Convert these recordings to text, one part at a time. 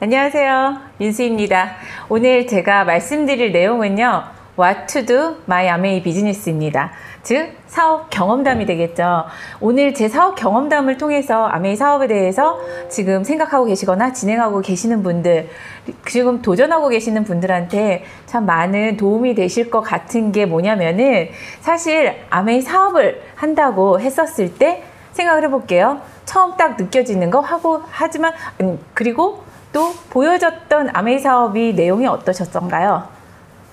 안녕하세요. 민수입니다. 오늘 제가 말씀드릴 내용은요. What to do my 아메이 비즈니스입니다. 즉 사업 경험담이 되겠죠. 오늘 제 사업 경험담을 통해서 아메이 사업에 대해서 지금 생각하고 계시거나 진행하고 계시는 분들, 지금 도전하고 계시는 분들한테 참 많은 도움이 되실 것 같은 게 뭐냐면은, 사실 아메이 사업을 한다고 했었을 때 생각을 해볼게요. 처음 딱 느껴지는 거 하지만 그리고 또 보여졌던 아메이 사업이 내용이 어떠셨던가요?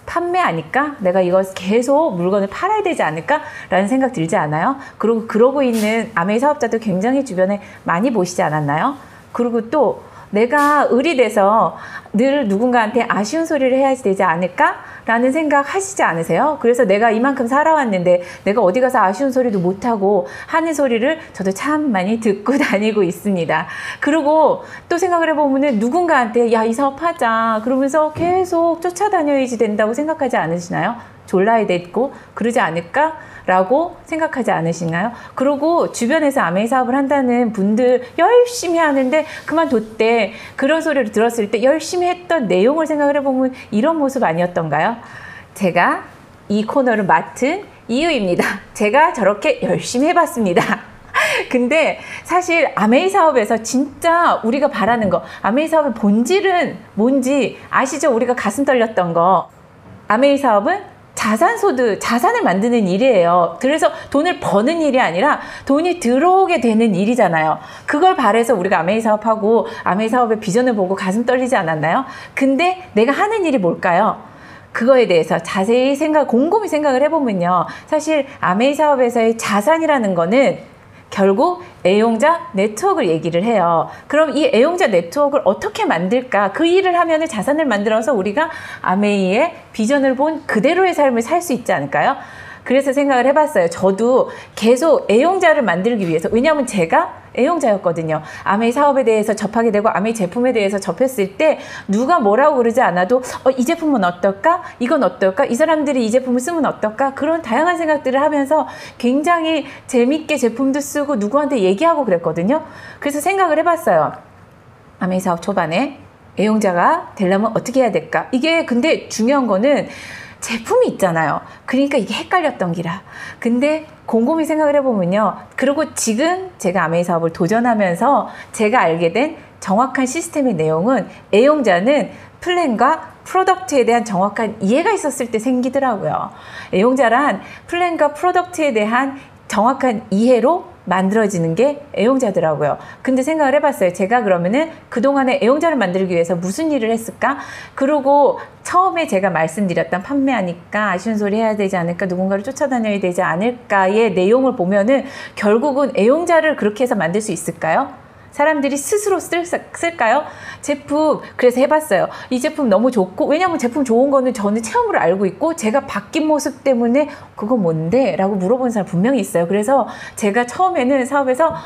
판매하니까 내가 이거 계속 물건을 팔아야 되지 않을까? 라는 생각 들지 않아요? 그리고 그러고 있는 아메이 사업자도 굉장히 주변에 많이 보시지 않았나요? 그리고 또 내가 을이 돼서 늘 누군가한테 아쉬운 소리를 해야 되지 않을까? 라는 생각 하시지 않으세요? 그래서 내가 이만큼 살아왔는데 내가 어디 가서 아쉬운 소리도 못하고 하는 소리를 저도 참 많이 듣고 다니고 있습니다. 그리고 또 생각을 해보면 누군가한테 야, 이 사업 하자 그러면서 계속 쫓아다녀야지 된다고 생각하지 않으시나요? 졸라야 되고 그러지 않을까? 라고 생각하지 않으시나요? 그리고 주변에서 아메이 사업을 한다는 분들 열심히 하는데 그만뒀대, 그런 소리를 들었을 때 열심히 했던 내용을 생각을 해보면 이런 모습 아니었던가요? 제가 이 코너를 맡은 이유입니다. 제가 저렇게 열심히 해봤습니다. 근데 사실 아메이 사업에서 진짜 우리가 바라는 거, 아메이 사업의 본질은 뭔지 아시죠? 우리가 가슴 떨렸던 거. 아메이 사업은 자산을 만드는 일이에요. 그래서 돈을 버는 일이 아니라 돈이 들어오게 되는 일이잖아요. 그걸 바래서 우리가 아메이 사업하고 아메이 사업의 비전을 보고 가슴 떨리지 않았나요? 근데 내가 하는 일이 뭘까요? 그거에 대해서 자세히 곰곰이 생각을 해보면요. 사실 아메이 사업에서의 자산이라는 거는 결국 애용자 네트워크를 얘기를 해요. 그럼 이 애용자 네트워크를 어떻게 만들까? 그 일을 하면 자산을 만들어서 우리가 아메이의 비전을 본 그대로의 삶을 살 수 있지 않을까요? 그래서 생각을 해봤어요. 저도 계속 애용자를 만들기 위해서, 왜냐하면 제가 애용자였거든요. 아메이 사업에 대해서 접하게 되고 아메이 제품에 대해서 접했을 때 누가 뭐라고 그러지 않아도 이 제품은 어떨까? 이건 어떨까? 이 사람들이 이 제품을 쓰면 어떨까? 그런 다양한 생각들을 하면서 굉장히 재밌게 제품도 쓰고 누구한테 얘기하고 그랬거든요. 그래서 생각을 해봤어요. 아메이 사업 초반에 애용자가 되려면 어떻게 해야 될까? 이게 근데 중요한 거는 제품이 있잖아요. 그러니까 이게 헷갈렸던 기라. 근데 곰곰이 생각을 해보면요. 그리고 지금 제가 아메이 사업을 도전하면서 제가 알게 된 정확한 시스템의 내용은 애용자는 플랜과 프로덕트에 대한 정확한 이해가 있었을 때 생기더라고요. 애용자란 플랜과 프로덕트에 대한 정확한 이해로 만들어지는 게 애용자더라고요. 근데 생각을 해봤어요. 제가 그러면은 그동안에 애용자를 만들기 위해서 무슨 일을 했을까? 그리고 처음에 제가 말씀드렸던 판매하니까 아쉬운 소리 해야 되지 않을까? 누군가를 쫓아다녀야 되지 않을까의 내용을 보면은 결국은 애용자를 그렇게 해서 만들 수 있을까요? 사람들이 스스로 쓸까요? 제품, 그래서 해봤어요. 이 제품 너무 좋고, 왜냐면 제품 좋은 거는 저는 체험으로 알고 있고, 제가 바뀐 모습 때문에 그거 뭔데? 라고 물어본 사람 분명히 있어요. 그래서 제가 처음에는 사업에서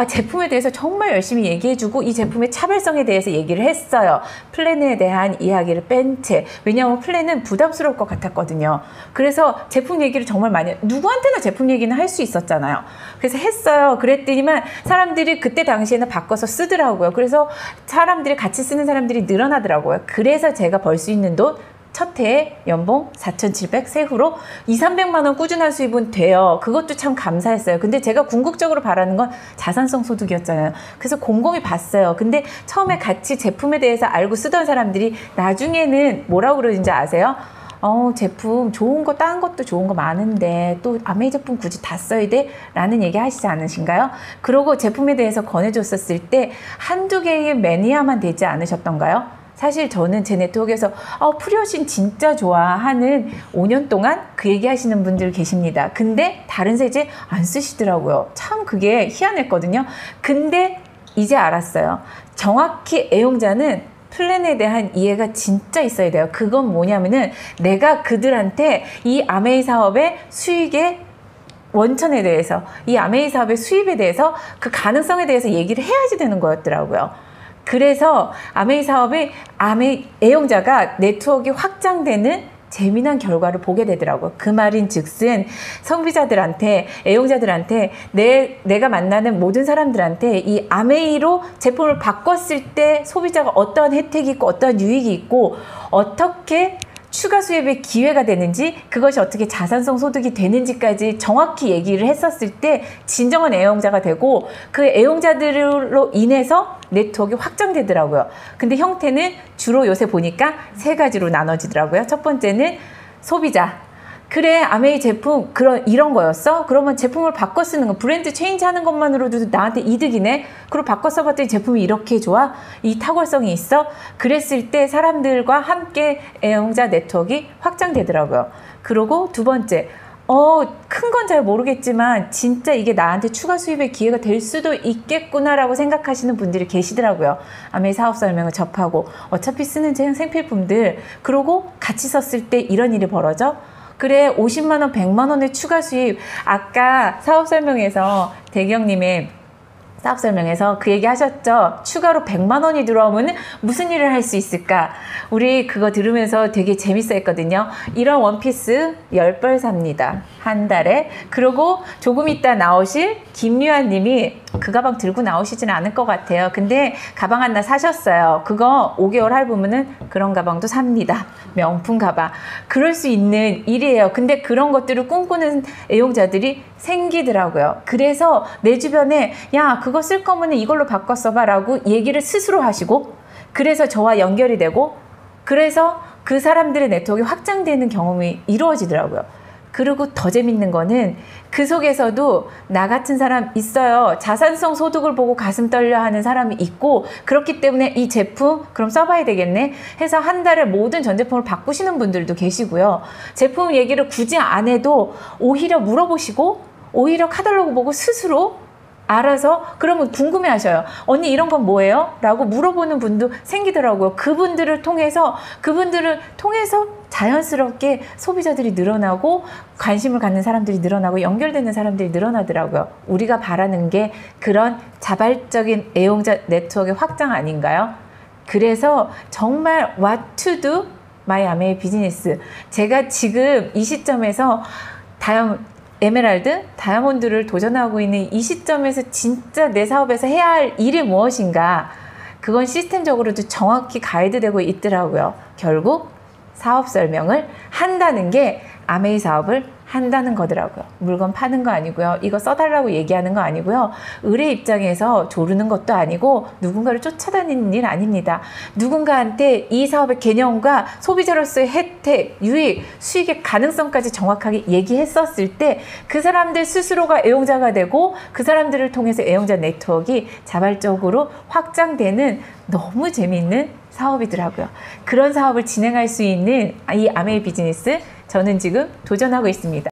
제품에 대해서 정말 열심히 얘기해주고 이 제품의 차별성에 대해서 얘기를 했어요. 플랜에 대한 이야기를 뺀 채. 왜냐하면 플랜은 부담스러울 것 같았거든요. 그래서 제품 얘기를 정말 많이, 누구한테나 제품 얘기는 할 수 있었잖아요. 그래서 했어요. 그랬더니만 사람들이 그때 당시에는 바꿔서 쓰더라고요. 그래서 사람들이 같이 쓰는 사람들이 늘어나더라고요. 그래서 제가 벌 수 있는 돈, 첫 해에 연봉 4,700, 세후로 200~300만 원 꾸준한 수입은 돼요. 그것도 참 감사했어요. 근데 제가 궁극적으로 바라는 건 자산성 소득이었잖아요. 그래서 곰곰이 봤어요. 근데 처음에 같이 제품에 대해서 알고 쓰던 사람들이 나중에는 뭐라고 그러는지 아세요? 제품 좋은 거, 딴 것도 좋은 거 많은데 또 아메이 제품 굳이 다 써야 돼? 라는 얘기 하시지 않으신가요? 그리고 제품에 대해서 권해줬었을 때 한두 개의 매니아만 되지 않으셨던가요? 사실 저는 제 네트워크에서 프리오신 진짜 좋아하는 5년 동안 그 얘기 하시는 분들 계십니다. 근데 다른 세제 안 쓰시더라고요. 참 그게 희한했거든요. 근데 이제 알았어요. 정확히 애용자는 플랜에 대한 이해가 진짜 있어야 돼요. 그건 뭐냐면은 내가 그들한테 이 아메이 사업의 수익의 원천에 대해서, 이 아메이 사업의 수입에 대해서, 그 가능성에 대해서 얘기를 해야지 되는 거였더라고요. 그래서 아메이 사업의 애용자가 네트워크가 확장되는 재미난 결과를 보게 되더라고요. 그 말인 즉슨 소비자들한테, 애용자들한테, 내가 만나는 모든 사람들한테 이 아메이로 제품을 바꿨을 때 소비자가 어떠한 혜택이 있고 어떠한 유익이 있고 어떻게 추가 수입의 기회가 되는지, 그것이 어떻게 자산성 소득이 되는지까지 정확히 얘기를 했었을 때 진정한 애용자가 되고, 그 애용자들로 인해서 네트워크가 확장되더라고요. 근데 형태는 주로 요새 보니까 세 가지로 나눠지더라고요. 첫 번째는 소비자. 그래, 아메이 제품 이런 거였어? 그러면 제품을 바꿔 쓰는 거, 브랜드 체인지 하는 것만으로도 나한테 이득이네? 그리고 바꿔 써봤더니 제품이 이렇게 좋아? 이 탁월성이 있어? 그랬을 때 사람들과 함께 애용자 네트워크가 확장되더라고요. 그리고 두 번째, 큰 건 잘 모르겠지만 진짜 이게 나한테 추가 수입의 기회가 될 수도 있겠구나라고 생각하시는 분들이 계시더라고요. 아메이 사업 설명을 접하고 어차피 쓰는 생필품들, 그러고 같이 썼을 때 이런 일이 벌어져? 그래, 50만 원, 100만 원의 추가 수입. 아까 사업 설명에서 대경님의 사업 설명에서 그 얘기 하셨죠. 추가로 100만 원이 들어오면 무슨 일을 할 수 있을까? 우리 그거 들으면서 되게 재밌어 했거든요. 이런 원피스 10벌 삽니다. 한 달에. 그리고 조금 있다 나오실 김유한 님이 그 가방 들고 나오시지는 않을 것 같아요. 근데 가방 하나 사셨어요. 그거 5개월 할부면은 그런 가방도 삽니다. 명품 가방. 그럴 수 있는 일이에요. 근데 그런 것들을 꿈꾸는 애용자들이 생기더라고요. 그래서 내 주변에 야, 그거 쓸 거면 이걸로 바꿔 써봐 라고 얘기를 스스로 하시고, 그래서 저와 연결이 되고, 그래서 그 사람들의 네트워크가 확장되는 경험이 이루어지더라고요. 그리고 더 재밌는 거는 그 속에서도 나 같은 사람 있어요. 자산성 소득을 보고 가슴 떨려 하는 사람이 있고, 그렇기 때문에 이 제품 그럼 써봐야 되겠네 해서 한 달에 모든 전 제품을 바꾸시는 분들도 계시고요. 제품 얘기를 굳이 안 해도 오히려 물어보시고, 오히려 카탈로그 보고 스스로 알아서 그러면 궁금해 하셔요. 언니 이런 건 뭐예요? 라고 물어보는 분도 생기더라고요. 그분들을 통해서 자연스럽게 소비자들이 늘어나고 관심을 갖는 사람들이 늘어나고 연결되는 사람들이 늘어나더라고요. 우리가 바라는 게 그런 자발적인 애용자 네트워크 확장 아닌가요? 그래서 정말 what to do my 아메이 비즈니스, 제가 지금 이 시점에서 에메랄드, 다이아몬드를 도전하고 있는 이 시점에서 진짜 내 사업에서 해야 할 일이 무엇인가, 그건 시스템적으로도 정확히 가이드되고 있더라고요. 결국 사업 설명을 한다는 게 아메이 사업을 한다는 거더라고요. 물건 파는 거 아니고요. 이거 써달라고 얘기하는 거 아니고요. 의뢰 입장에서 조르는 것도 아니고 누군가를 쫓아다니는 일 아닙니다. 누군가한테 이 사업의 개념과 소비자로서의 혜택, 유익, 수익의 가능성까지 정확하게 얘기했었을 때 그 사람들 스스로가 애용자가 되고 그 사람들을 통해서 애용자 네트워크가 자발적으로 확장되는 너무 재미있는 사업이더라고요. 그런 사업을 진행할 수 있는 이 아메이 비즈니스, 저는 지금 도전하고 있습니다.